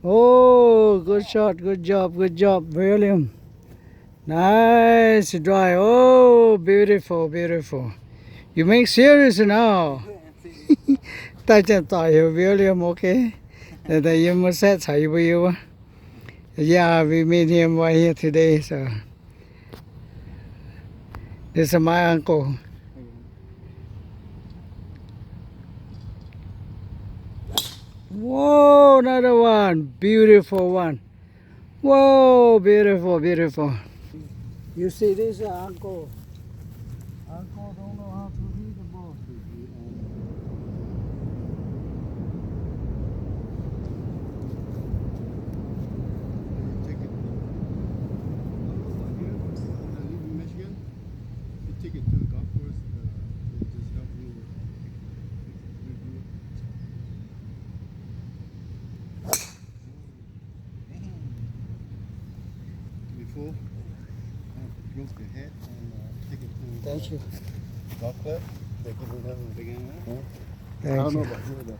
Oh, good shot, good job, William. Nice drive. Oh, beautiful. You make serious now. Ta chân tỏi hiểu William, okay? That you must say thầy Will. Yeah, we meet him right here today, so this is my uncle. Whoa, another one. Beautiful one. Whoa, beautiful. You see this, uncle? Uncle don't know how to read the ball. Take it. Here, I live in Michigan. You take it to the golf course. They just help you review. Before, close the head and take it to Thank you. golf club. They give you another beginner. I Thank don't know you. about here though.